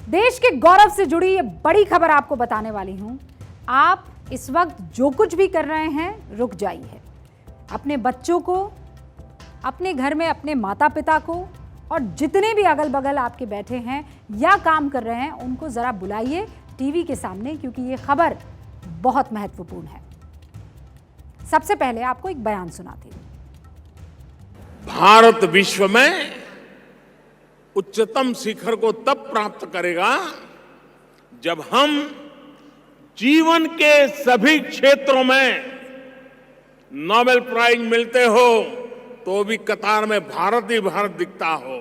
देश के गौरव से जुड़ी ये बड़ी खबर आपको बताने वाली हूं। आप इस वक्त जो कुछ भी कर रहे हैं रुक जाइए। अपने बच्चों को, अपने घर में अपने माता पिता को और जितने भी अगल बगल आपके बैठे हैं या काम कर रहे हैं उनको जरा बुलाइए टीवी के सामने, क्योंकि ये खबर बहुत महत्वपूर्ण है। सबसे पहले आपको एक बयान सुनाती हूं। भारत विश्व में उच्चतम शिखर को तब प्राप्त करेगा जब हम जीवन के सभी क्षेत्रों में नोबेल प्राइज मिलते हो तो भी कतार में भारत ही भारत दिखता हो।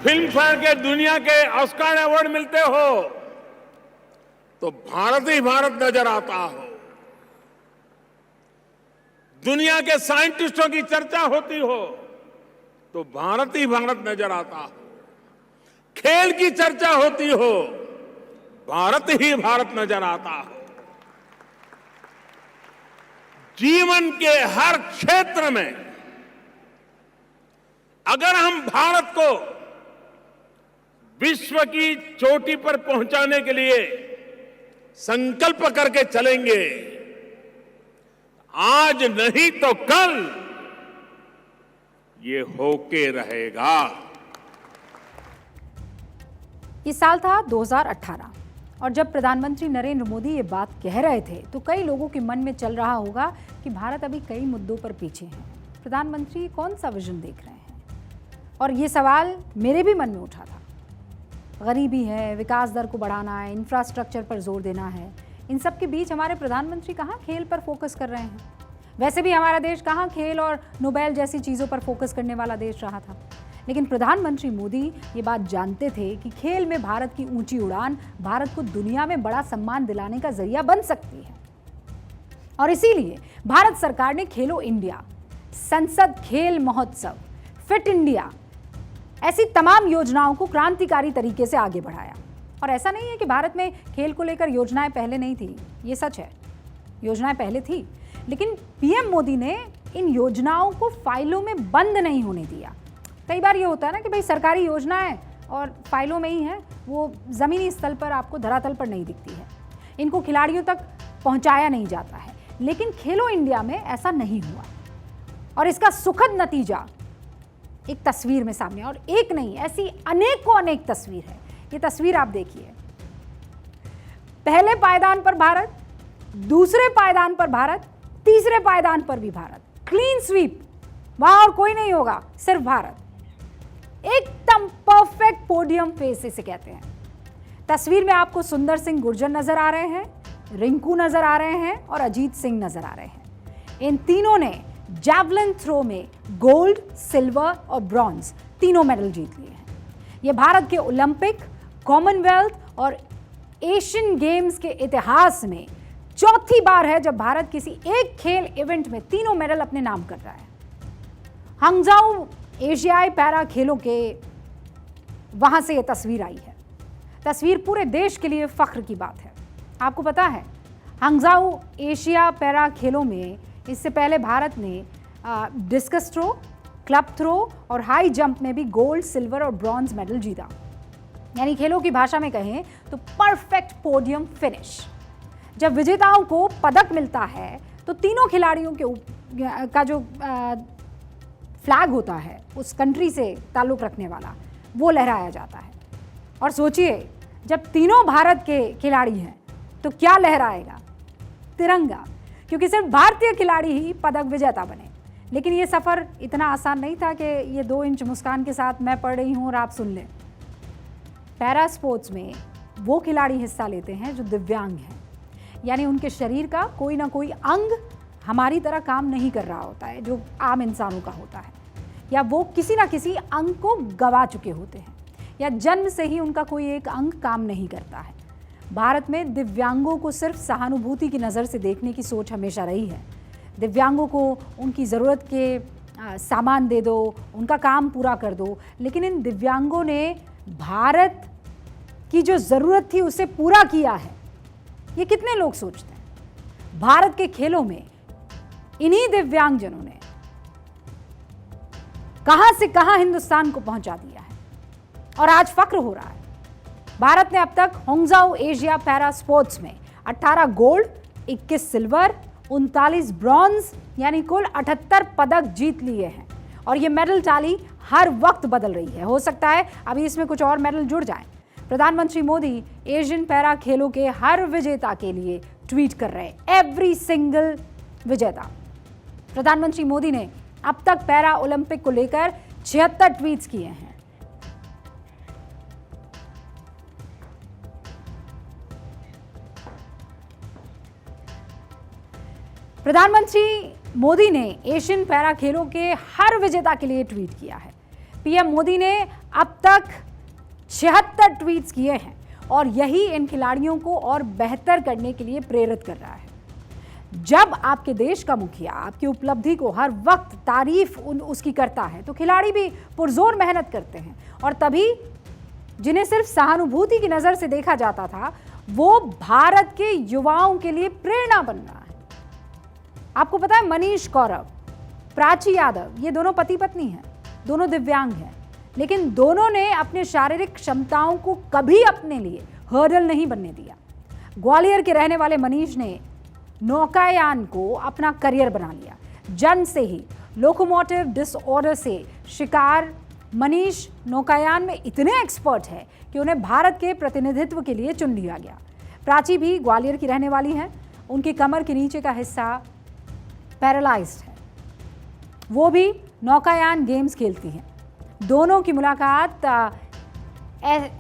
फिल्म फेयर के दुनिया के ऑस्कर अवार्ड मिलते हो तो भारत ही भारत नजर आता हो। दुनिया के साइंटिस्टों की चर्चा होती हो तो भारत ही भारत नजर आता हो। खेल की चर्चा होती हो, भारत ही भारत नजर आता हो। जीवन के हर क्षेत्र में अगर हम भारत को विश्व की चोटी पर पहुंचाने के लिए संकल्प करके चलेंगे, आज नहीं तो कल ये होके रहेगा। ये साल था 2018 और जब प्रधानमंत्री नरेंद्र मोदी ये बात कह रहे थे तो कई लोगों के मन में चल रहा होगा कि भारत अभी कई मुद्दों पर पीछे है। प्रधानमंत्री कौन सा विजन देख रहे हैं? और ये सवाल मेरे भी मन में उठा था। गरीबी है, विकास दर को बढ़ाना है, इंफ्रास्ट्रक्चर पर जोर देना है, इन सब के बीच हमारे प्रधानमंत्री कहाँ खेल पर फोकस कर रहे हैं? वैसे भी हमारा देश कहाँ खेल और नोबेल जैसी चीज़ों पर फोकस करने वाला देश रहा था। लेकिन प्रधानमंत्री मोदी ये बात जानते थे कि खेल में भारत की ऊंची उड़ान भारत को दुनिया में बड़ा सम्मान दिलाने का जरिया बन सकती है। और इसीलिए भारत सरकार ने खेलो इंडिया, संसद खेल महोत्सव, फिट इंडिया ऐसी तमाम योजनाओं को क्रांतिकारी तरीके से आगे बढ़ाया। और ऐसा नहीं है कि भारत में खेल को लेकर योजनाएं पहले नहीं थी, ये सच है, योजनाएं पहले थी, लेकिन पीएम मोदी ने इन योजनाओं को फाइलों में बंद नहीं होने दिया। कई बार ये होता है ना कि भाई सरकारी योजनाएं और फाइलों में ही है, वो ज़मीनी स्तर पर आपको धरातल पर नहीं दिखती है, इनको खिलाड़ियों तक पहुंचाया नहीं जाता है। लेकिन खेलो इंडिया में ऐसा नहीं हुआ और इसका सुखद नतीजा एक तस्वीर में सामने, और एक नहीं, ऐसी अनेकों अनेक तस्वीर है। ये तस्वीर आप देखिए, पहले पायदान पर भारत, दूसरे पायदान पर भारत, तीसरे पायदान पर भी भारत, क्लीन स्वीप, वहां और कोई नहीं होगा, सिर्फ भारत। एकदम परफेक्ट पोडियम फेस इसे कहते हैं। तस्वीर में आपको सुंदर सिंह गुर्जर नजर आ रहे हैं, रिंकू नजर आ रहे हैं और अजीत सिंह नजर आ रहे हैं। इन तीनों ने जैवलिन थ्रो में गोल्ड, सिल्वर और ब्रॉन्ज तीनों मेडल जीत लिए हैं। ये भारत के ओलंपिक, कॉमनवेल्थ और एशियन गेम्स के इतिहास में चौथी बार है जब भारत किसी एक खेल इवेंट में तीनों मेडल अपने नाम कर रहा है। हंगजाऊ एशियाई पैरा खेलों के वहां से ये तस्वीर आई है। तस्वीर पूरे देश के लिए फख्र की बात है। आपको पता है, हंगजाऊ एशिया पैरा खेलों में इससे पहले भारत ने डिस्कस थ्रो, क्लब थ्रो और हाई जंप में भी गोल्ड, सिल्वर और ब्रॉन्ज मेडल जीता। यानी खेलों की भाषा में कहें तो परफेक्ट पोडियम फिनिश। जब विजेताओं को पदक मिलता है तो तीनों खिलाड़ियों के का जो फ्लैग होता है उस कंट्री से ताल्लुक़ रखने वाला, वो लहराया जाता है। और सोचिए, जब तीनों भारत के खिलाड़ी हैं तो क्या लहराएगा? तिरंगा, क्योंकि सिर्फ भारतीय खिलाड़ी ही पदक विजेता बने। लेकिन ये सफ़र इतना आसान नहीं था कि ये 2 इंच मुस्कान के साथ मैं पढ़ रही हूँ और आप सुन लें। पैरा स्पोर्ट्स में वो खिलाड़ी हिस्सा लेते हैं जो दिव्यांग हैं, यानी उनके शरीर का कोई ना कोई अंग हमारी तरह काम नहीं कर रहा होता है जो आम इंसानों का होता है, या वो किसी ना किसी अंग को गंवा चुके होते हैं, या जन्म से ही उनका कोई एक अंग काम नहीं करता है। भारत में दिव्यांगों को सिर्फ सहानुभूति की नज़र से देखने की सोच हमेशा रही है। दिव्यांगों को उनकी ज़रूरत के सामान दे दो, उनका काम पूरा कर दो, लेकिन इन दिव्यांगों ने भारत की जो ज़रूरत थी उसे पूरा किया है, ये कितने लोग सोचते हैं? भारत के खेलों में इन्हीं दिव्यांगजनों ने कहां से कहां हिंदुस्तान को पहुंचा दिया है और आज फक्र हो रहा है। भारत ने अब तक होंगजाओ एशिया पैरा स्पोर्ट्स में 18 गोल्ड, 21 सिल्वर, 39 ब्रॉन्ज यानी कुल 78 पदक जीत लिए हैं और ये मेडल टैली हर वक्त बदल रही है। हो सकता है अभी इसमें कुछ और मेडल जुड़ जाएं। प्रधानमंत्री मोदी एशियन पैरा खेलों के हर विजेता के लिए ट्वीट कर रहे हैं, एवरी सिंगल विजेता। प्रधानमंत्री मोदी ने अब तक पैरा ओलंपिक को लेकर 76 ट्वीट्स किए हैं। प्रधानमंत्री मोदी ने एशियन पैरा खेलों के हर विजेता के लिए ट्वीट किया है। पीएम मोदी ने अब तक 76 ट्वीट्स किए हैं और यही इन खिलाड़ियों को और बेहतर करने के लिए प्रेरित कर रहा है। जब आपके देश का मुखिया आपकी उपलब्धि को हर वक्त तारीफ उसकी करता है तो खिलाड़ी भी पुरजोर मेहनत करते हैं और तभी जिन्हें सिर्फ सहानुभूति की नजर से देखा जाता था वो भारत के युवाओं के लिए प्रेरणा बन रहा है। आपको पता है मनीष कौरव, प्राची यादव, ये दोनों पति पत्नी हैं, दोनों दिव्यांग हैं, लेकिन दोनों ने अपने शारीरिक क्षमताओं को कभी अपने लिए हर्डल नहीं बनने दिया। ग्वालियर के रहने वाले मनीष ने नौकायान को अपना करियर बना लिया। जन्म से ही लोकोमोटिव डिसऑर्डर से शिकार मनीष नौकायान में इतने एक्सपर्ट है कि उन्हें भारत के प्रतिनिधित्व के लिए चुन लिया गया। प्राची भी ग्वालियर की रहने वाली हैं। उनकी कमर के नीचे का हिस्सा पैरालाइज्ड है। वो भी नौकायान गेम्स खेलती हैं। दोनों की मुलाकात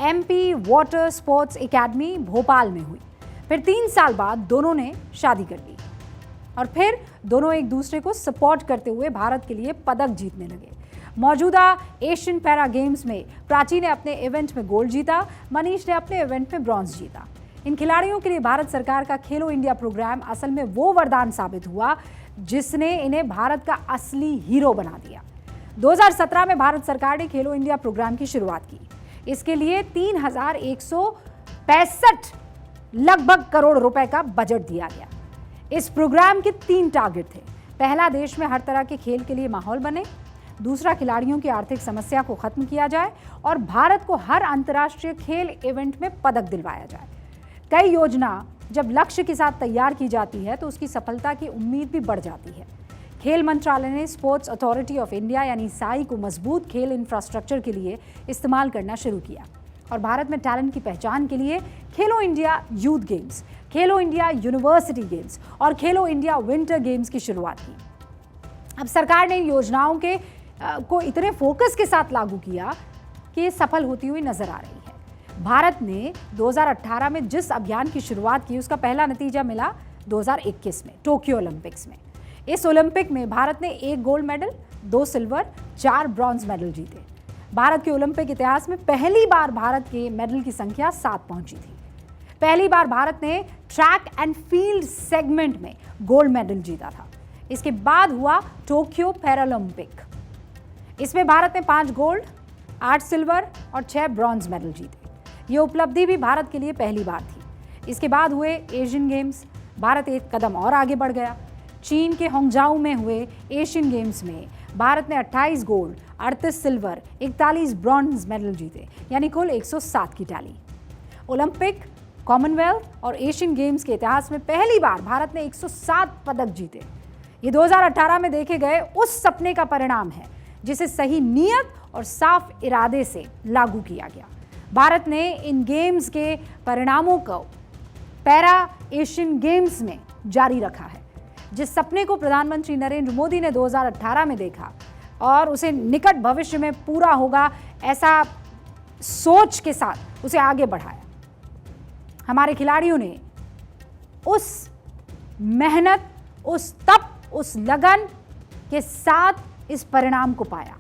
MP water sports academy Bhopal में हुई। फिर 3 साल बाद दोनों ने शादी कर ली और फिर दोनों एक दूसरे को सपोर्ट करते हुए भारत के लिए पदक जीतने लगे। मौजूदा एशियन पैरा गेम्स में प्राची ने अपने इवेंट में गोल्ड जीता, मनीष ने अपने इवेंट में ब्रॉन्ज जीता। इन खिलाड़ियों के लिए भारत सरकार का खेलो इंडिया प्रोग्राम असल में वो वरदान साबित हुआ जिसने इन्हें भारत का असली हीरो बना दिया। 2017 में भारत सरकार ने खेलो इंडिया प्रोग्राम की शुरुआत की। इसके लिए 3,165 लगभग करोड़ रुपए का बजट दिया गया। इस प्रोग्राम के 3 टारगेट थे। पहला, देश में हर तरह के खेल के लिए माहौल बने। दूसरा, खिलाड़ियों की आर्थिक समस्या को खत्म किया जाए और भारत को हर अंतर्राष्ट्रीय खेल इवेंट में पदक दिलवाया जाए। कई योजना जब लक्ष्य के साथ तैयार की जाती है तो उसकी सफलता की उम्मीद भी बढ़ जाती है। खेल मंत्रालय ने स्पोर्ट्स अथॉरिटी ऑफ इंडिया यानी साई को मजबूत खेल इंफ्रास्ट्रक्चर के लिए इस्तेमाल करना शुरू किया और भारत में टैलेंट की पहचान के लिए खेलो इंडिया यूथ गेम्स, खेलो इंडिया यूनिवर्सिटी गेम्स और खेलो इंडिया विंटर गेम्स की शुरुआत की। अब सरकार ने इन योजनाओं को इतने फोकस के साथ लागू किया कि ये सफल होती हुई नजर आ रही है। भारत ने 2018 में जिस अभियान की शुरुआत की उसका पहला नतीजा मिला 2021 में टोक्यो ओलंपिक्स में। इस ओलंपिक में भारत ने 1 gold medal, 2 silver, 4 bronze medal जीते। भारत के ओलंपिक इतिहास में पहली बार भारत के मेडल की संख्या 7 पहुंची थी। पहली बार भारत ने ट्रैक एंड फील्ड सेगमेंट में गोल्ड मेडल जीता था। इसके बाद हुआ टोक्यो पैरालंपिक। इसमें भारत ने 5 गोल्ड, 8 सिल्वर और 6 ब्रॉन्ज मेडल जीते। ये उपलब्धि भी भारत के लिए पहली बार थी। इसके बाद हुए एशियन गेम्स। भारत एक कदम और आगे बढ़ गया। चीन के होंगजाओ में हुए एशियन गेम्स में भारत ने 28 गोल्ड, 38 सिल्वर, 41 ब्रॉन्ज मेडल जीते, यानी कुल 107 की टैली। ओलंपिक, कॉमनवेल्थ और एशियन गेम्स के इतिहास में पहली बार भारत ने 107 पदक जीते। ये 2018 में देखे गए उस सपने का परिणाम है जिसे सही नीयत और साफ इरादे से लागू किया गया। भारत ने इन गेम्स के परिणामों को पैरा एशियन गेम्स में जारी रखा है। जिस सपने को प्रधानमंत्री नरेंद्र मोदी ने 2018 में देखा और उसे निकट भविष्य में पूरा होगा ऐसा सोच के साथ उसे आगे बढ़ाया। हमारे खिलाड़ियों ने उस मेहनत, उस तप, उस लगन के साथ इस परिणाम को पाया।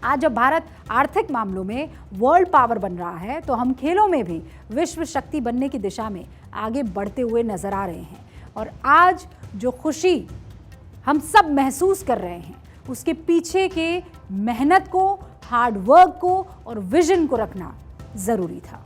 आज जब भारत आर्थिक मामलों में वर्ल्ड पावर बन रहा है तो हम खेलों में भी विश्व शक्ति बनने की दिशा में आगे बढ़ते हुए नजर आ रहे हैं। और आज जो खुशी हम सब महसूस कर रहे हैं उसके पीछे के मेहनत को, हार्ड वर्क को और विजन को रखना जरूरी था।